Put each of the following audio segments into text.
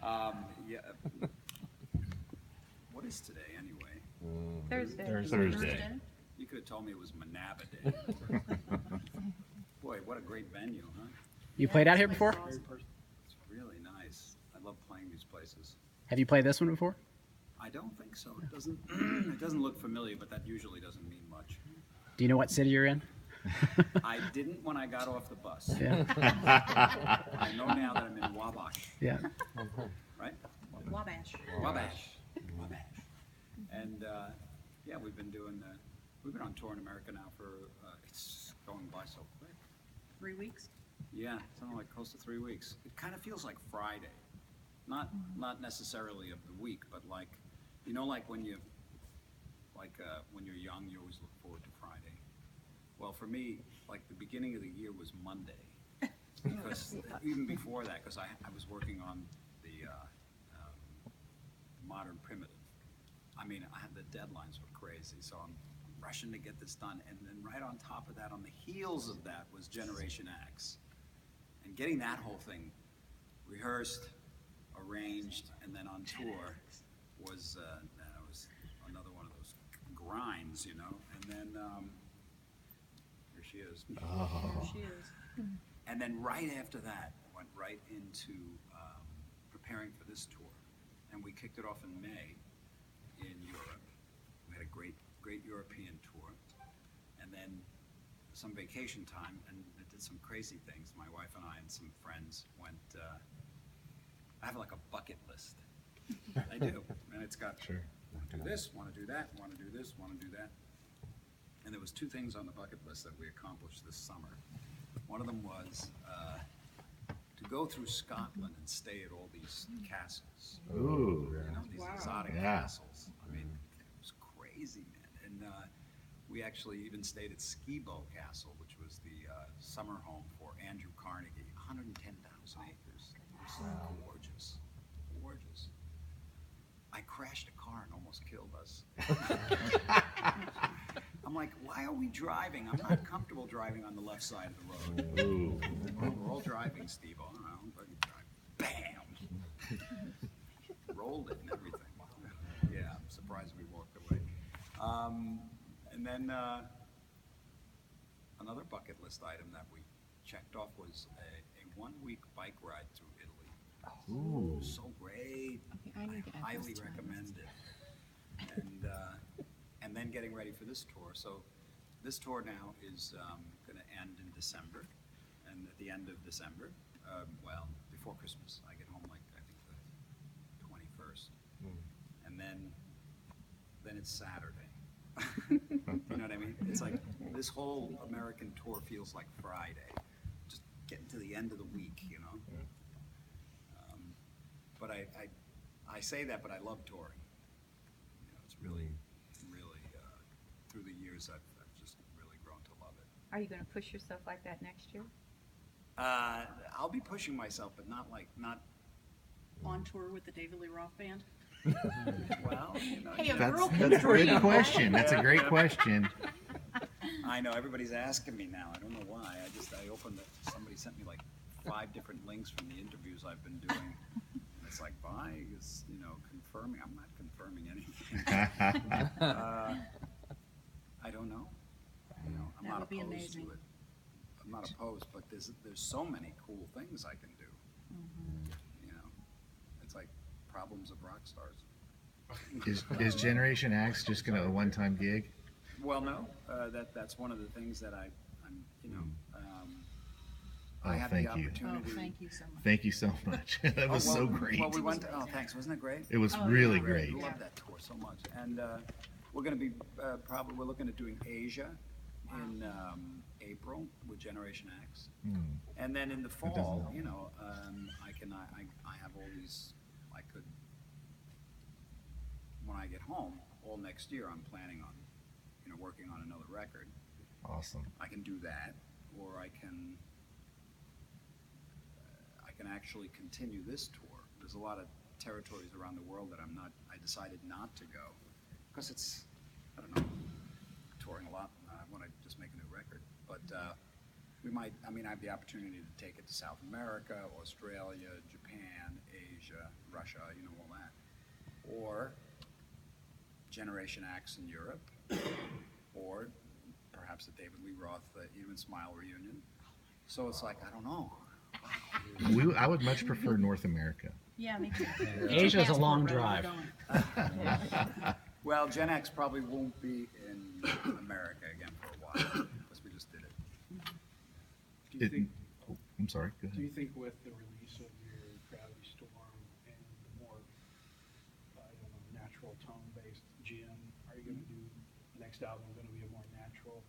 Yeah. What is today anyway? Thursday. Thursday. You could have told me it was Manaba Day. Boy, what a great venue, huh? You played out here before? It's really nice. I love playing these places. Have you played this one before? I don't think so. It doesn't. It doesn't look familiar, but that usually doesn't mean much. Do you know what city you're in? I didn't when I got off the bus. Yeah. I know now that I'm in Wabash, Yeah. right? Wabash. Wabash. Wabash. And yeah, we've been on tour in America now for it's going by so quick. 3 weeks. Yeah, something like close to 3 weeks. It kind of feels like Friday, not necessarily of the week, but like, you know, like when you're young, you always look forward to Friday. Well, for me, like the beginning of the year was Monday, because even before that, because I was working on the modern primitive. I mean, the deadlines were crazy, so I'm rushing to get this done, and then right on top of that, on the heels of that, was Generation X. And getting that whole thing rehearsed, arranged, and then on tour was another one of those grinds, you know. And then here she is. There she is. And then right after that, went right into preparing for this tour, and we kicked it off in May in Europe. We had a great European tour, and then some vacation time, and it did some crazy things. My wife and I and some friends went. I have like a bucket list. I do, and it's got want to do this, want to do that, want to do this, want to do that. And there was 2 things on the bucket list that we accomplished this summer. One of them was to go through Scotland and stay at all these castles. Ooh. You know, these exotic castles. I mean, it was crazy, man. And we actually even stayed at Skibo Castle, which was the summer home for Andrew Carnegie. 110,000 acres. It was gorgeous, gorgeous. I crashed a car and almost killed us. I'm like, why are we driving? I'm not comfortable driving on the left side of the road. Ooh. Well, we're all driving, Steve. I don't know, but bam! Rolled it and everything. Yeah, I'm surprised we walked away. And then another bucket list item that we checked off was a 1-week bike ride through Italy. Ooh. So great. Okay, I need to add highly this to my recommend it. And then getting ready for this tour. So this tour now is going to end in December, and at the end of December, well, before Christmas, I get home like I think the 21st, and then it's Saturday. You know what I mean? It's like this whole American tour feels like Friday, just getting to the end of the week, you know. But I say that, but I love touring. You know, it's really through the years I've just really grown to love it. Are you going to push yourself like that next year? I'll be pushing myself, but not On tour with the David Lee Roth Band? well, you know. Hey, a That's girl a can good dream. question. That's a great question. I know everybody's asking me now. I don't know why. I opened it. Somebody sent me like 5 different links from the interviews I've been doing. And it's like, Vai is, you know, confirming. I'm not confirming anything. I don't know. You know, I'm That not would be opposed amazing. to it. I'm not opposed, but there's so many cool things I can do. You know, it's like problems of rock stars. Is Generation X just gonna a one-time gig? Well, no, that's one of the things that I'm, you know, Oh, I had thank the you. Oh, opportunity. thank you so much. Thank you so much. That was so great. Well, we went to, thanks, wasn't it great? It was Oh, really yeah. great. I love that tour so much. And we're going to be we're looking at doing Asia in April with Generation X. And then in the doesn't fall, help. you know, I have all these, I could, when I get home, all next year, I'm planning on, you know, working on another record. Awesome. I can do that, or I can actually continue this tour. There's a lot of territories around the world that I decided not to go, because it's, I don't know, touring a lot. I want to just make a new record, but I have the opportunity to take it to South America, Australia, Japan, Asia, Asia, Russia, you know, all that. Or Generation X in Europe, or perhaps a David Lee Roth Even Smile reunion. So it's like, I don't know. I would much prefer North America. Yeah, me too. Asia's a long Passport ready, drive. we're going. Well, Gen X probably won't be in America again for a while, because we just did it. Do you think, I'm sorry, go do you ahead. think with the release of your Gravity Storm and the more, I don't know, natural tone-based Jim, are you gonna do, next album gonna be a more natural,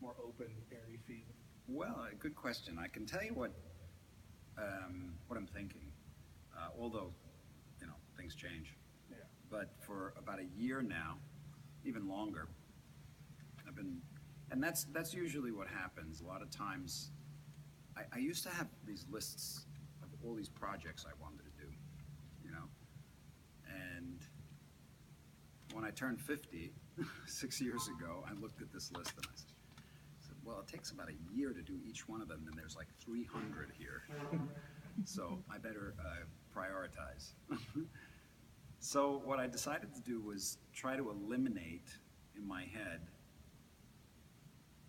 more open, airy feel? Well, a good question. I can tell you what I'm thinking, although, you know, things change. Yeah. But for about a year now, even longer, I've been, and that's usually what happens. A lot of times, I used to have these lists of all these projects I wanted to do, you know, and when I turned 50, 6 years ago, I looked at this list and I said, well, it takes about a year to do each one of them, and there's like 300 here. So I better prioritize. So what I decided to do was try to eliminate in my head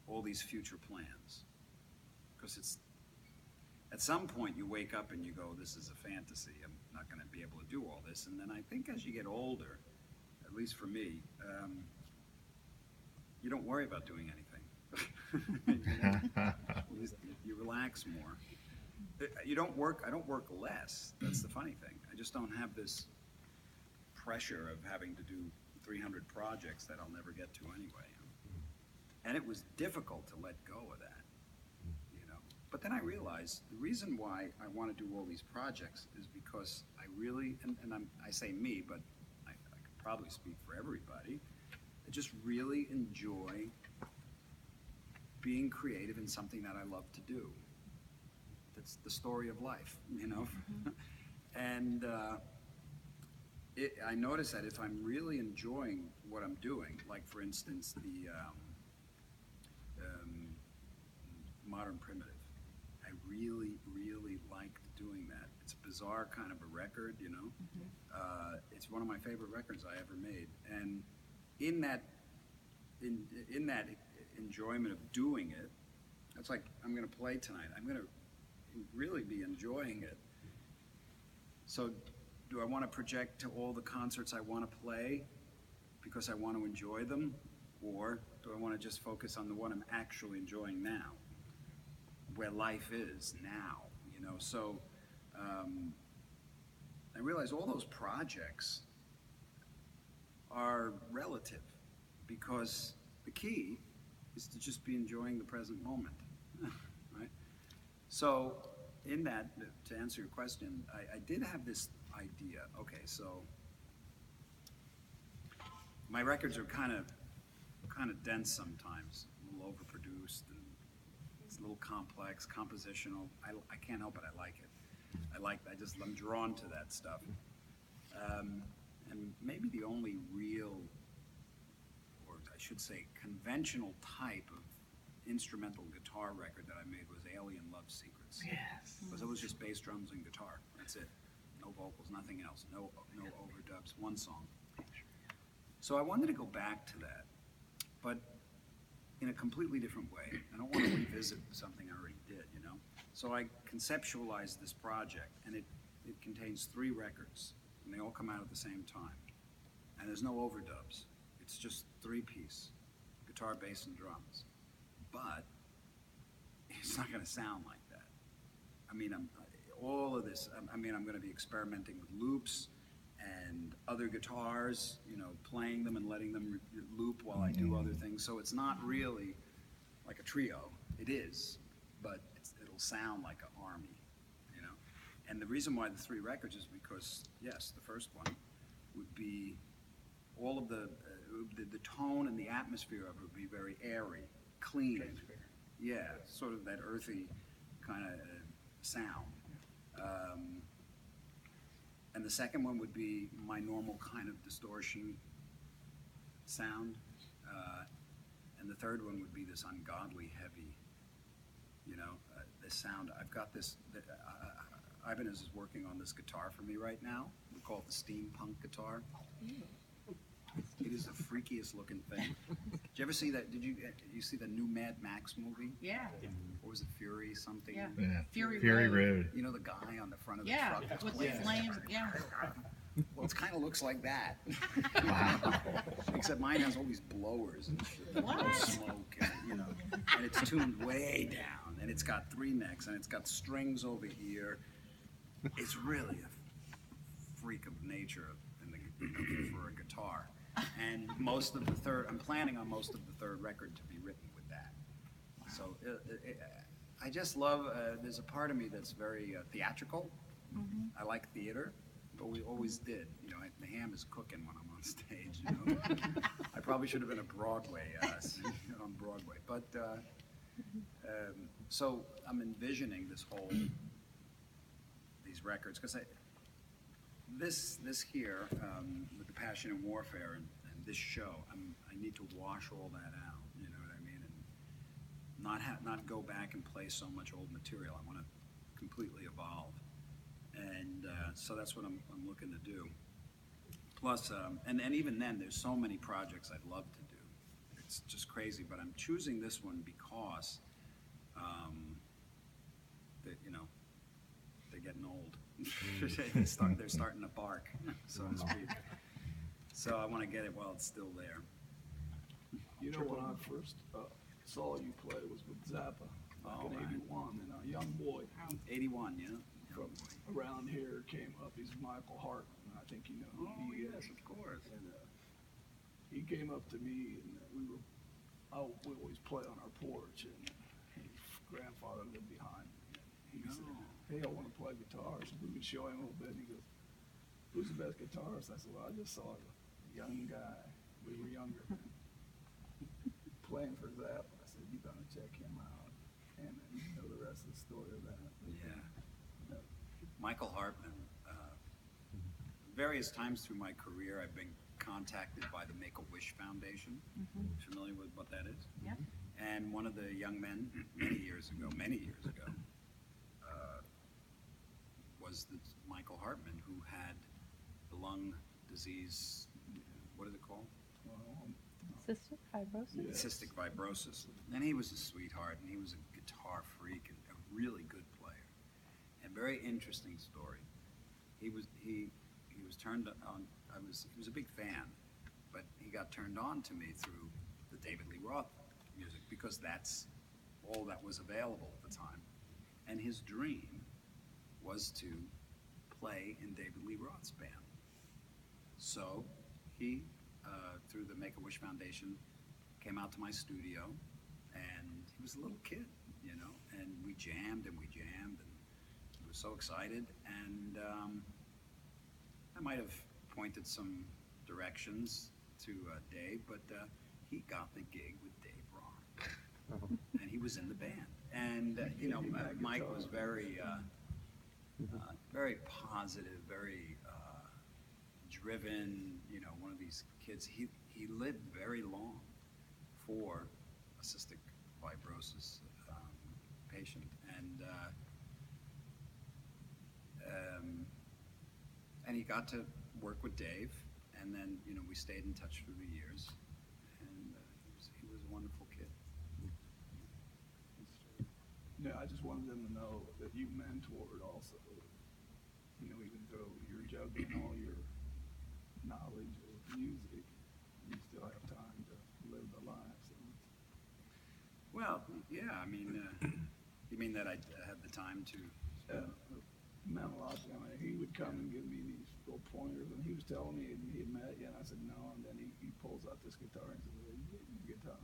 all these future plans. Because it's, at some point you wake up and you go, this is a fantasy, I'm not gonna be able to do all this. And then I think as you get older, at least for me, you don't worry about doing anything. You relax more. I don't work less. That's the funny thing. I just don't have this pressure of having to do 300 projects that I'll never get to anyway. And it was difficult to let go of that, you know. But then I realized the reason why I want to do all these projects is because I really, and I say me, but I could probably speak for everybody, I just really enjoy being creative in something that I love to do. That's the story of life, you know? And I notice that if I'm really enjoying what I'm doing, like for instance, the Modern Primitive, I really, really liked doing that. It's a bizarre kind of a record, you know? It's one of my favorite records I ever made. And in that enjoyment of doing it, it's like, I'm gonna play tonight. I'm gonna really be enjoying it. So do I want to project to all the concerts I want to play because I want to enjoy them? Or do I want to just focus on the one I'm actually enjoying now, where life is now, you know? So I realize all those projects are relative, because the key is to just be enjoying the present moment, right? So in that, to answer your question, I did have this idea. Okay, so my records are kind of dense sometimes, a little overproduced, and it's a little complex, compositional. I can't help it. I like it. I'm drawn to that stuff. And maybe the only real, or I should say conventional type of instrumental guitar record that I made was Alien Love Secrets. Yes. Because it was just bass, drums, and guitar. That's it. No vocals, nothing else. No overdubs, one song. So I wanted to go back to that, but in a completely different way. I don't want to revisit something I already did, you know? So I conceptualized this project, and it contains 3 records, and they all come out at the same time. And there's no overdubs. It's just 3-piece, guitar, bass, and drums. But it's not going to sound like that. I mean, I'm going to be experimenting with loops and other guitars, you know, playing them and letting them loop while I do other things. So it's not really like a trio. It is, but it'll sound like an army, you know. And the reason why the 3 records is because, yes, the first one would be all of the tone and the atmosphere of it would be very airy, clean. Yeah, sort of that earthy kind of sound. And the second one would be my normal kind of distortion sound. And the third one would be this ungodly heavy, you know, this sound. I've got this, Ibanez is working on this guitar for me right now. We call it the steampunk guitar. It is the freakiest looking thing. Did you ever see that? Did you see the new Mad Max movie? Yeah, What was it, Fury something? Yeah. Yeah. Fury Fury Road. Road. You know the guy on the front of the yeah, truck? with the flames, yeah. Well, it kind of looks like that. Wow. Except mine has all these blowers and shit. What? Smoke, and, and it's tuned way down, and it's got 3 necks, and it's got strings over here. It's really a freak of nature for a guitar. And I'm planning on most of the third record to be written with that. So I just love, there's a part of me that's very theatrical. I like theater, but we always did. The ham is cooking when I'm on stage. I probably should have been on Broadway. But so I'm envisioning these records, because this here with the Passion and Warfare and this show, I need to wash all that out. You know what I mean? And not go back and play so much old material. I want to completely evolve, and so that's what I'm looking to do. Plus, and even then, there's so many projects I'd love to do. It's just crazy, but I'm choosing this one because they're getting old. They're starting to bark, so to speak. So I want to get it while it's still there. You know, when I first saw you play was with Zappa back Oh, in right. '81, and a young boy 81, yeah. from around here came up. He's Michael Hartman. I think you know who Oh he yes, is. of course. And he came up to me, and we always play on our porch, and his grandfather lived behind me. And he said, "Hey, I want to play guitar." So we would show him a little bit, and he goes, "Who's the best guitarist?" I said, "Well, I just saw a young guy. We were younger then, playing for Zappa." I said, "You gotta check him out." And then you know the rest of the story of that. Yeah. Michael Hartman. Various times through my career, I've been contacted by the Make-A-Wish Foundation. Familiar with what that is? Yeah. And one of the young men, many years ago, was Michael Hartman, who had the lung disease. What is it called? Well, Cystic fibrosis? Yeah. Cystic fibrosis. And he was a sweetheart, and he was a guitar freak and a really good player. And very interesting story. He was turned on. He was a big fan, but he got turned on to me through the David Lee Roth music, because that's all that was available at the time. And his dream was to play in David Lee Roth's band. So he, through the Make-A-Wish Foundation, came out to my studio, and he was a little kid, and we jammed, and he was so excited, and I might have pointed some directions to Dave, but he got the gig with Dave Roth, and he was in the band, and Mike was very positive, very driven, one of these kids. He lived very long for a cystic fibrosis patient, and he got to work with Dave, and then we stayed in touch through the years, and he was a wonderful kid. Yeah, I just wanted them to know that you mentored also. Even though you're juggling all your knowledge of music, you still have time to live the life. So. Well, yeah, I mean, you mean that I had the time to? It meant a lot to him. He would come and give me these little pointers, and he was telling me he had met you, and I said no, and then he pulls out this guitar and says, "Well, you get your guitar."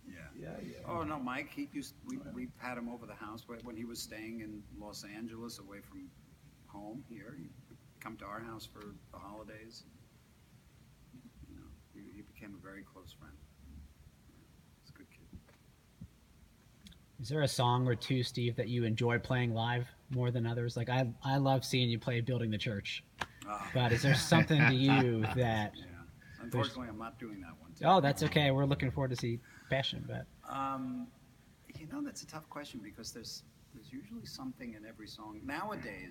Yeah. Yeah. Oh no, Mike. We had him over the house when he was staying in Los Angeles, away from home here. He'd come to our house for the holidays. He became a very close friend. He's a good kid. Is there a song or two, Steve, that you enjoy playing live more than others? Like I love seeing you play "Building the Church," but is there something to you that? Yeah. Unfortunately, I'm not doing that one. Oh, that's okay. We're looking forward to see Passion, but That's a tough question, because there's usually something in every song nowadays.